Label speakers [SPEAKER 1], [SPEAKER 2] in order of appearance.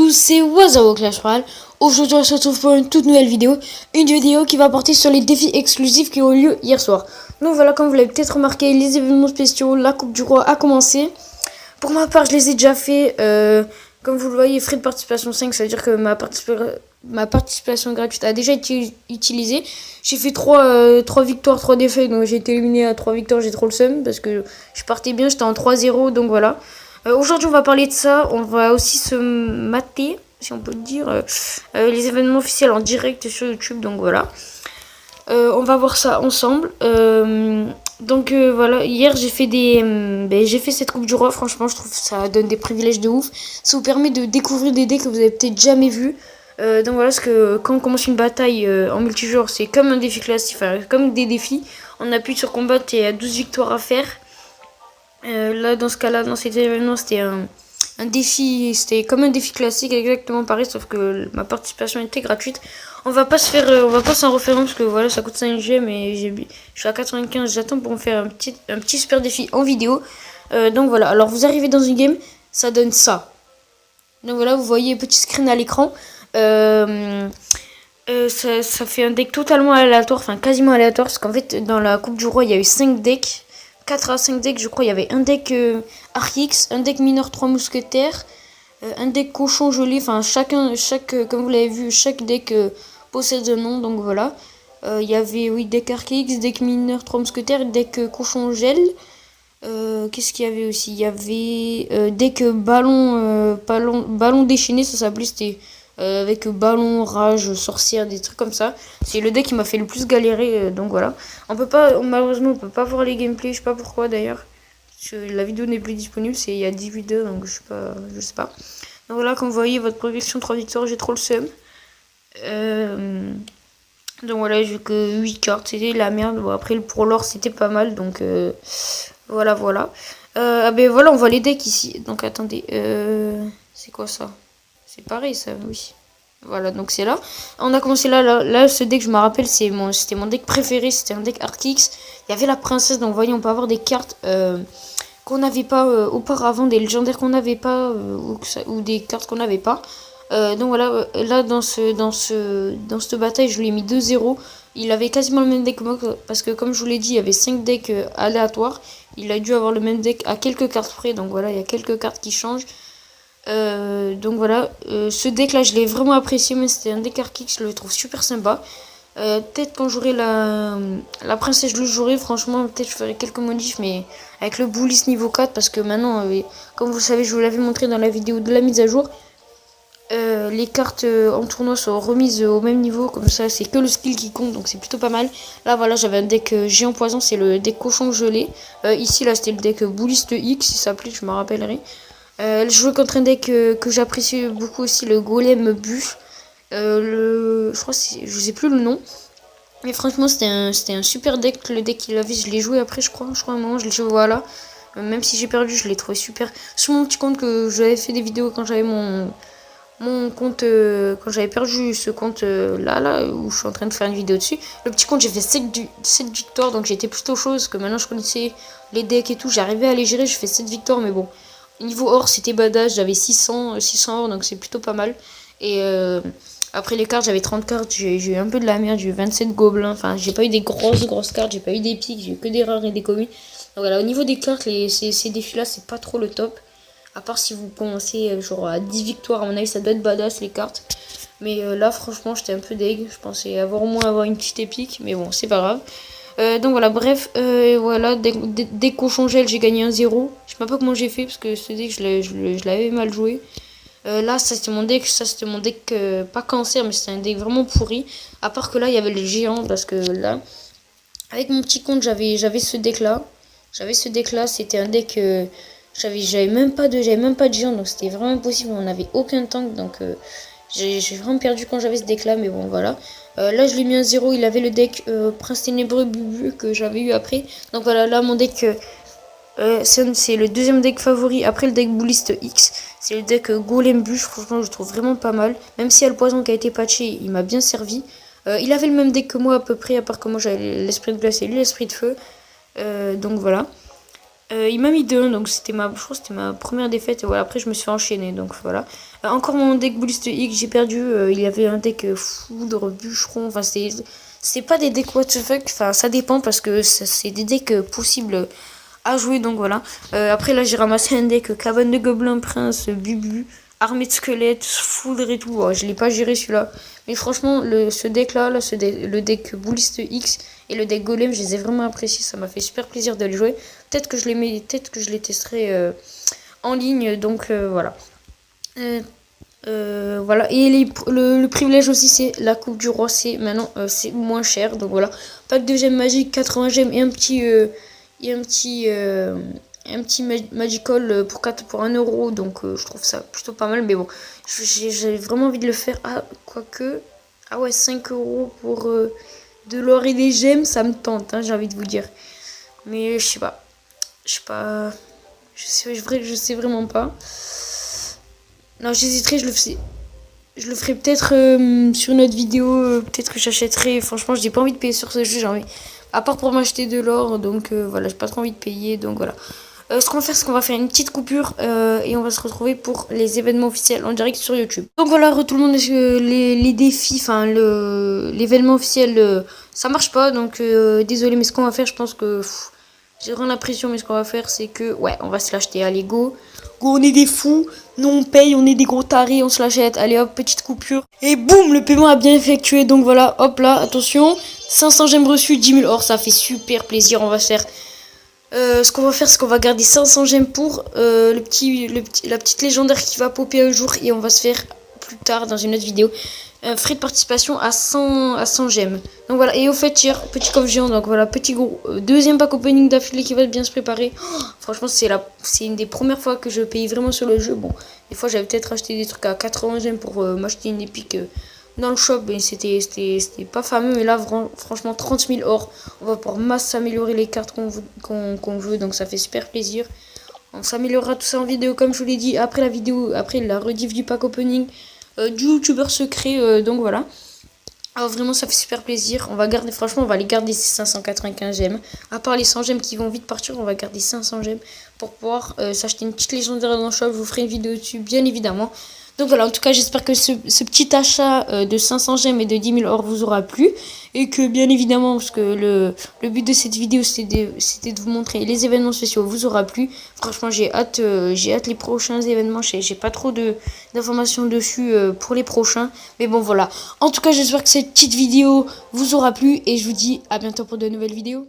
[SPEAKER 1] tous, c'est Wazawa Clash Royale. Aujourd'hui on se retrouve pour une toute nouvelle vidéo. Une vidéo qui va porter sur les défis exclusifs qui ont eu lieu hier soir. Donc voilà, comme vous l'avez peut-être remarqué, les événements spéciaux, la Coupe du Roi a commencé. Pour ma part, je les ai déjà fait. Comme vous le voyez, frais de participation 5, ça veut dire que ma participation gratuite a déjà été utilisée. J'ai fait 3 victoires, 3 défaites, donc j'ai été éliminé à 3 victoires, j'ai trop le seum parce que je partais bien, j'étais en 3-0, donc voilà. Aujourd'hui, on va parler de ça. On va aussi se mater, si on peut le dire, les événements officiels en direct sur YouTube. Donc voilà. On va voir ça ensemble. Voilà. Hier, j'ai fait j'ai fait cette Coupe du Roi. Franchement, je trouve que ça donne des privilèges de ouf. Ça vous permet de découvrir des decks que vous avez peut-être jamais vus. Donc voilà, parce que quand on commence une bataille en multijoueur, c'est comme un défi classique, enfin comme des défis. On appuie sur combattre et il y a 12 victoires à faire. Là, dans ce cas-là, dans cet événement, c'était un défi, c'était comme un défi classique, exactement pareil, sauf que ma participation était gratuite. On va pas s'en refaire un parce que voilà, ça coûte 5 gemmes et je suis à 95. J'attends pour me faire un petit super défi en vidéo. Donc voilà, alors vous arrivez dans une game, ça donne ça. Donc voilà, vous voyez petit screen à l'écran. Ça fait un deck totalement aléatoire, enfin quasiment aléatoire, parce qu'en fait, dans la Coupe du Roi, il y a eu 5 decks. 4 à 5 decks, je crois. Il y avait un deck Archix, un deck mineur 3 mousquetaires, un deck cochon gelé. Enfin, comme vous l'avez vu, chaque deck possède un nom. Donc voilà. Il y avait, oui, deck Archix, deck mineur 3 mousquetaires, deck cochon gel. Qu'est-ce qu'il y avait aussi? Il y avait deck ballon déchaîné, ça s'appelait. C'était avec ballon, rage, sorcière, des trucs comme ça. C'est le deck qui m'a fait le plus galérer, donc voilà. Malheureusement, on peut pas voir les gameplays, je sais pas pourquoi d'ailleurs. La vidéo n'est plus disponible, il y a 18 heures, donc je sais pas. Donc voilà, comme vous voyez, votre progression 3 victoires, j'ai trop le seum. Donc voilà, j'ai que 8 cartes, c'était la merde. Bon, après, pour l'or, c'était pas mal, donc voilà. Voilà, on voit les decks ici. Donc attendez, c'est quoi ça? C'est pareil ça, oui. Voilà, donc c'est là. On a commencé là, ce deck, je me rappelle, c'était mon deck préféré, c'était un deck Archix. Il y avait la princesse, donc vous voyez, on peut avoir des cartes qu'on n'avait pas auparavant, des légendaires qu'on n'avait pas, ou des cartes qu'on n'avait pas. Donc voilà, là dans cette bataille, je lui ai mis 2-0. Il avait quasiment le même deck que moi, parce que comme je vous l'ai dit, il y avait 5 decks aléatoires. Il a dû avoir le même deck à quelques cartes près, donc voilà, il y a quelques cartes qui changent. Donc voilà, ce deck là je l'ai vraiment apprécié, mais c'était un deck Archix, je le trouve super sympa. Peut-être quand j'aurai la princesse, je le jouerai, franchement, peut-être je ferai quelques modifs, mais avec le Bullis niveau 4, parce que maintenant, comme vous le savez, je vous l'avais montré dans la vidéo de la mise à jour, les cartes en tournoi sont remises au même niveau, comme ça c'est que le skill qui compte, donc c'est plutôt pas mal. Là voilà, j'avais un deck géant poison, c'est le deck cochon gelé. Ici là c'était le deck Bullis de X, il s'appelait, je me rappellerai. Je jouais contre un deck que j'apprécie beaucoup aussi, le Golem Bûche. Je crois je sais plus le nom. Mais franchement, c'était un super deck. Le deck qu'il avait, je l'ai joué après, je crois à un moment, je l'ai joué, voilà. Même si j'ai perdu, je l'ai trouvé super. Sur mon petit compte que j'avais fait des vidéos quand j'avais mon compte, quand j'avais perdu ce compte là, où je suis en train de faire une vidéo dessus. Le petit compte, j'ai fait 7 victoires, donc j'étais plutôt chaud, parce que maintenant je connaissais les decks et tout. J'arrivais à les gérer, je fais 7 victoires, mais bon. Niveau or, c'était badass, j'avais 600 or, donc c'est plutôt pas mal. Et après les cartes, j'avais 30 cartes, j'ai eu un peu de la merde, j'ai eu 27 gobelins. Enfin, j'ai pas eu des grosses cartes, j'ai pas eu des pics, j'ai eu que des rares et des communs. Donc voilà, au niveau des cartes, ces défis-là, c'est pas trop le top. À part si vous commencez genre à 10 victoires, à mon avis, ça doit être badass les cartes. Mais là, franchement, j'étais un peu deg. Je pensais au moins avoir une petite épique, mais bon, c'est pas grave. Donc voilà, bref, voilà, dès cochon gel, j'ai gagné 1-0. Je sais pas comment j'ai fait, parce que ce deck, je l'avais mal joué. Là, ça c'était mon deck, pas cancer, mais c'était un deck vraiment pourri. À part que là, il y avait les géants, parce que là, avec mon petit compte, j'avais ce deck là. C'était un deck, j'avais même pas de géant, donc c'était vraiment impossible, on n'avait aucun tank, donc j'ai vraiment perdu quand j'avais ce deck là, mais bon voilà. Là je l'ai mis 1-0, il avait le deck Prince Ténébreux Bubu que j'avais eu après. Donc voilà, là mon deck c'est le deuxième deck favori après le deck Bouliste X. C'est le deck Golem Bûche, franchement je le trouve vraiment pas mal. Même s'il y a le poison qui a été patché, il m'a bien servi. Il avait le même deck que moi à peu près, à part que moi j'avais l'esprit de glace et lui l'esprit de feu. Donc voilà. Il m'a mis 2, donc je crois que c'était ma première défaite. Et voilà, après je me suis fait enchaîner, donc voilà. Encore mon deck Balliste X, j'ai perdu. Il y avait un deck foudre, bûcheron. Enfin, c'est pas des decks what the fuck. Enfin, ça dépend parce que c'est des decks possibles à jouer, donc voilà. Après là, j'ai ramassé un deck cabane de gobelins, prince, bubu, armée de squelettes, foudre et tout. Oh, je l'ai pas géré celui-là. Mais franchement, ce deck là, le deck Balliste X et le deck golem, je les ai vraiment appréciés. Ça m'a fait super plaisir de les jouer. Peut-être que je les testerai en ligne. Donc voilà. Voilà. Et le privilège aussi, c'est la coupe du roi. C'est maintenant c'est moins cher. Donc voilà. Pack de gemmes magiques, 80 gemmes et un petit magical pour 1 euro. Donc je trouve ça plutôt pas mal. Mais bon, j'ai vraiment envie de le faire. Ah, quoique. Ah ouais, 5 euros pour de l'or et des gemmes, ça me tente, hein, j'ai envie de vous dire. Mais je sais pas. Je sais pas. Je sais vraiment pas. Non, j'hésiterai, je le ferai peut-être sur une autre vidéo. Peut-être que j'achèterai. Franchement, j'ai pas envie de payer sur ce jeu. J'ai envie. À part pour m'acheter de l'or. Donc voilà, j'ai pas trop envie de payer. Donc voilà. Ce qu'on va faire, c'est qu'on va faire une petite coupure et on va se retrouver pour les événements officiels en direct sur YouTube. Donc voilà, tout le monde, les défis, enfin l'événement officiel, ça marche pas. Donc désolé, mais ce qu'on va faire, je pense que j'ai vraiment l'impression, mais ce qu'on va faire, c'est que ouais, on va se l'acheter. Allez, go. Go, on est des fous. Nous, on paye, on est des gros tarés, on se l'achète. Allez, hop, petite coupure. Et boum, le paiement a bien effectué. Donc voilà, hop là, attention. 500 gemmes reçues, 10 000 or, ça fait super plaisir. On va faire. Ce qu'on va faire, c'est qu'on va garder 500 gemmes pour la petite légendaire qui va popper un jour. Et on va se faire plus tard dans une autre vidéo frais de participation à 100 gemmes. Donc voilà, et au fait, hier, petit coffre géant. Donc voilà, petit gros deuxième pack opening d'affilée qui va bien se préparer. Oh, franchement, c'est une des premières fois que je paye vraiment sur le jeu. Bon, des fois, j'avais peut-être acheté des trucs à 80 gemmes pour m'acheter une épique dans le shop, mais c'était pas fameux. Mais là, franchement, 30 000 or. On va pouvoir masse améliorer les cartes qu'on veut, donc ça fait super plaisir. On s'améliorera tout ça en vidéo, comme je vous l'ai dit, après la rediff du pack opening du youtubeur secret. Donc voilà. Alors vraiment, ça fait super plaisir. On va garder, franchement, on va les garder ces 595 gemmes. À part les 100 gemmes qui vont vite partir, on va garder 500 gemmes pour pouvoir s'acheter une petite légendaire dans le shop. Je vous ferai une vidéo dessus, bien évidemment. Donc voilà, en tout cas, j'espère que ce petit achat de 500 gemmes et de 10 000 or vous aura plu. Et que bien évidemment, parce que le but de cette vidéo, c'était de vous montrer les événements spéciaux, vous aura plu. Franchement, j'ai hâte les prochains événements. J'ai pas trop d'informations dessus pour les prochains. Mais bon, voilà. En tout cas, j'espère que cette petite vidéo vous aura plu. Et je vous dis à bientôt pour de nouvelles vidéos.